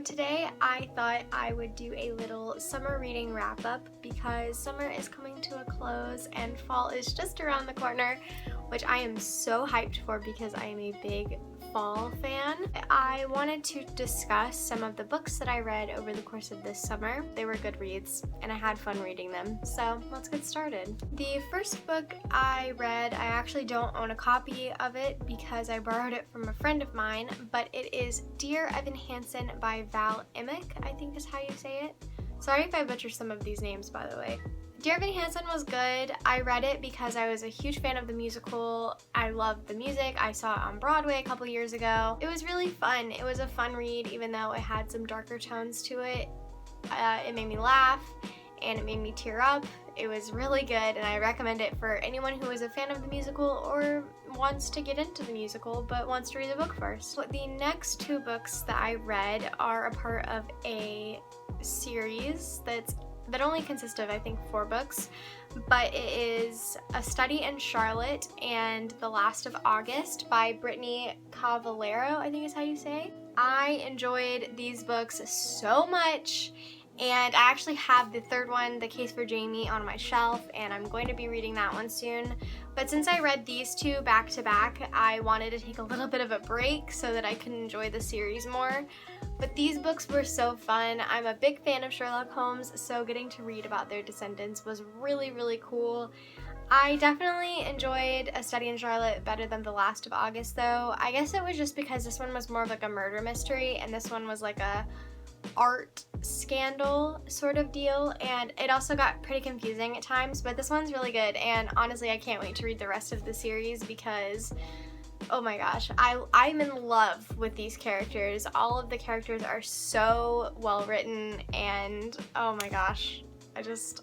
today I thought I would do a little summer reading wrap up because summer is coming to a close and fall is just around the corner, which I am so hyped for because I am a big fall fan. I wanted to discuss some of the books that I read over the course of this summer. They were good reads and I had fun reading them, so let's get started. The first book I read, I actually don't own a copy of it because I borrowed it from a friend of mine, but it is Dear Evan Hansen by Val Emick, I think is how you say it. Sorry if I butcher some of these names, by the way. Dear Evan Hansen was good. I read it because I was a huge fan of the musical. I loved the music. I saw it on Broadway a couple years ago. It was really fun. It was a fun read even though it had some darker tones to it. It made me laugh and it made me tear up. It was really good and I recommend it for anyone who is a fan of the musical or wants to get into the musical but wants to read the book first. So the next two books that I read are a part of a series that only consists of, I think, 4 books, but it is A Study in Charlotte and The Last of August by Brittany Cavallero, I think is how you say. I enjoyed these books so much, and I actually have the third one, The Case for Jamie, on my shelf, and I'm going to be reading that one soon. But since I read these two back to back, I wanted to take a little bit of a break so that I could enjoy the series more. But these books were so fun. I'm a big fan of Sherlock Holmes, so getting to read about their descendants was really, really cool. I definitely enjoyed A Study in Charlotte better than The Last of August, though. I guess it was just because this one was more of like a murder mystery, and this one was like a art scandal sort of deal, and it also got pretty confusing at times, but this one's really good, and honestly I can't wait to read the rest of the series because oh my gosh, I'm in love with these characters. All of the characters are so well written and oh my gosh,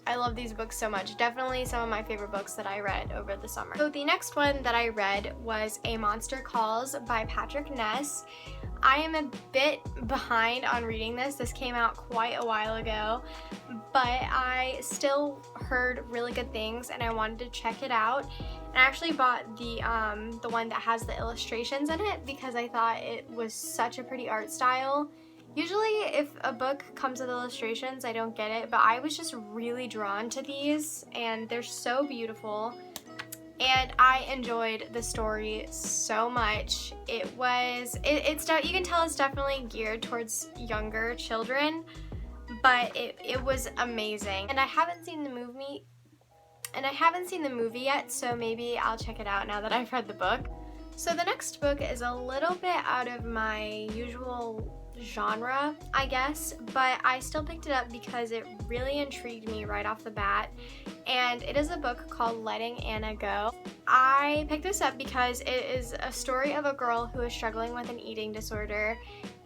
I love these books so much. Definitely some of my favorite books that I read over the summer. So the next one that I read was A Monster Calls by Patrick Ness. I am a bit behind on reading this. This came out quite a while ago, but I still heard really good things and I wanted to check it out. And I actually bought the one that has the illustrations in it because I thought it was such a pretty art style. Usually if a book comes with illustrations, I don't get it, but I was just really drawn to these and they're so beautiful. And I enjoyed the story so much. You can tell it's definitely geared towards younger children, but it was amazing. And I haven't seen the movie yet, so maybe I'll check it out now that I've read the book. So the next book is a little bit out of my usual genre, I guess, but I still picked it up because it really intrigued me right off the bat, and it is a book called Letting Anna Go. I picked this up because it is a story of a girl who is struggling with an eating disorder,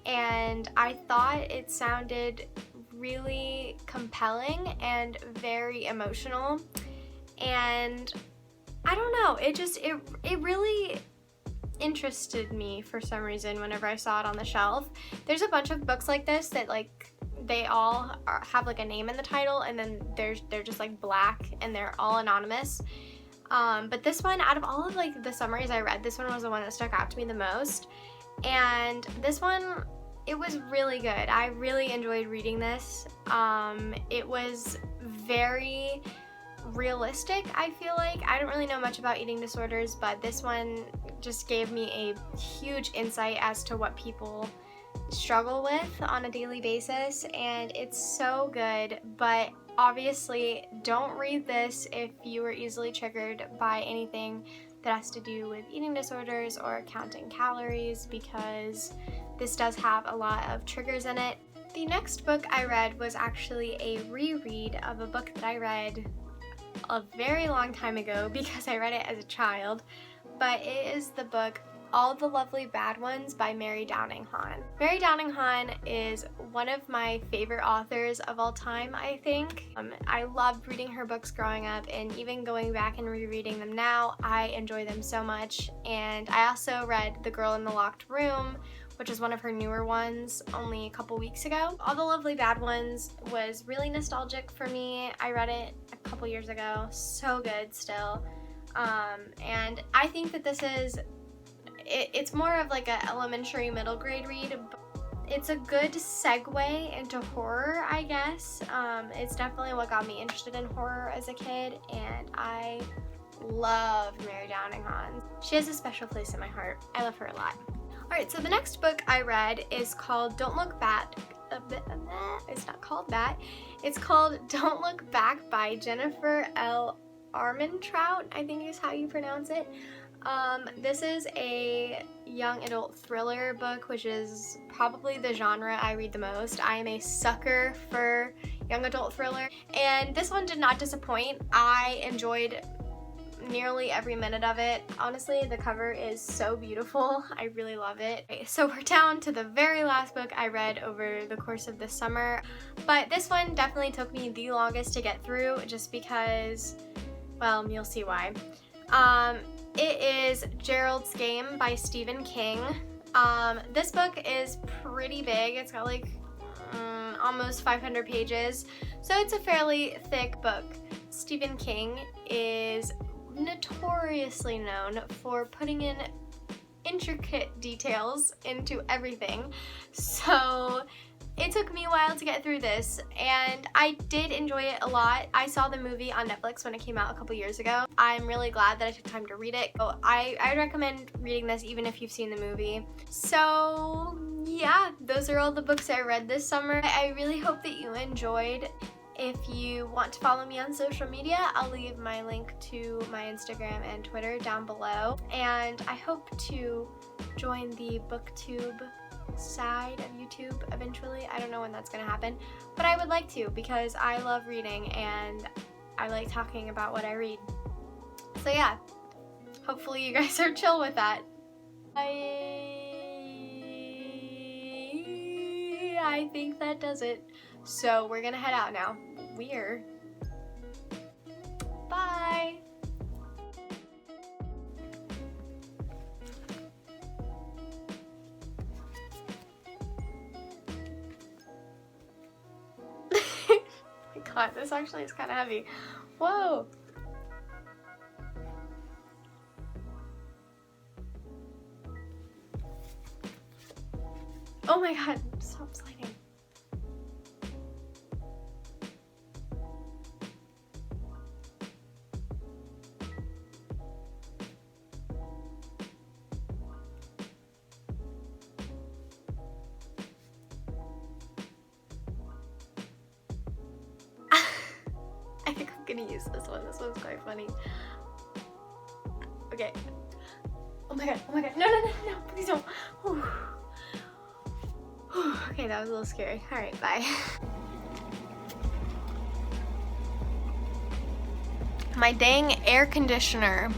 and I thought it sounded really compelling and very emotional, and I don't know, it really interested me for some reason whenever I saw it on the shelf. There's a bunch of books like this that they all have like a name in the title and then they're just like black and they're all anonymous. But this one, out of all of like the summaries I read, this one was the one that stuck out to me the most. And this one, it was really good. I really enjoyed reading this. It was very realistic, I feel like. I don't really know much about eating disorders, but this one just gave me a huge insight as to what people struggle with on a daily basis, and it's so good. But obviously don't read this if you are easily triggered by anything that has to do with eating disorders or counting calories, because this does have a lot of triggers in it. The next book I read was actually a reread of a book that I read a very long time ago because I read it as a child, but it is the book All the Lovely Bad Ones by Mary Downing Hahn. Mary Downing Hahn is one of my favorite authors of all time, I think. I loved reading her books growing up, and even going back and rereading them now, I enjoy them so much. And I also read The Girl in the Locked Room, which is one of her newer ones, only a couple weeks ago. All the Lovely Bad Ones was really nostalgic for me. I read it a couple years ago. So good still. And I think that this is, it's more of like a elementary middle grade read, It's a good segue into horror, I guess. It's definitely what got me interested in horror as a kid, and I love Mary Downing Hahn. She has a special place in my heart. I love her a lot. Alright, so the next book I read is called Don't Look Back. It's not called that. It's called Don't Look Back by Jennifer L. Armentrout, I think is how you pronounce it. This is a young adult thriller book, which is probably the genre I read the most. I am a sucker for young adult thriller, and this one did not disappoint. I enjoyed nearly every minute of it. Honestly, the cover is so beautiful. I really love it. Okay, so we're down to the very last book I read over the course of the summer, but this one definitely took me the longest to get through just because, well, you'll see why. It is Gerald's Game by Stephen King. This book is pretty big. It's got like almost 500 pages, so it's a fairly thick book. Stephen King is notoriously known for putting in intricate details into everything, so it took me a while to get through this, and I did enjoy it a lot. I saw the movie on Netflix when it came out a couple years ago. I'm really glad that I took time to read it. So I recommend reading this even if you've seen the movie. So yeah, those are all the books I read this summer. I really hope that you enjoyed. If you want to follow me on social media, I'll leave my link to my Instagram and Twitter down below. And I hope to join the BookTube side of YouTube eventually. I don't know when that's gonna happen, but I would like to because I love reading and I like talking about what I read. So yeah, hopefully you guys are chill with that. I think that does it. So we're gonna head out now. Weird. Bye! God, this actually is kind of heavy. Whoa! Oh my god, stop sliding. I think I'm gonna use this one. This one's quite funny. Okay. Oh my god, oh my god. No, no, no, no, please don't. Whew. Whew. Okay, that was a little scary. Alright, bye. My dang air conditioner.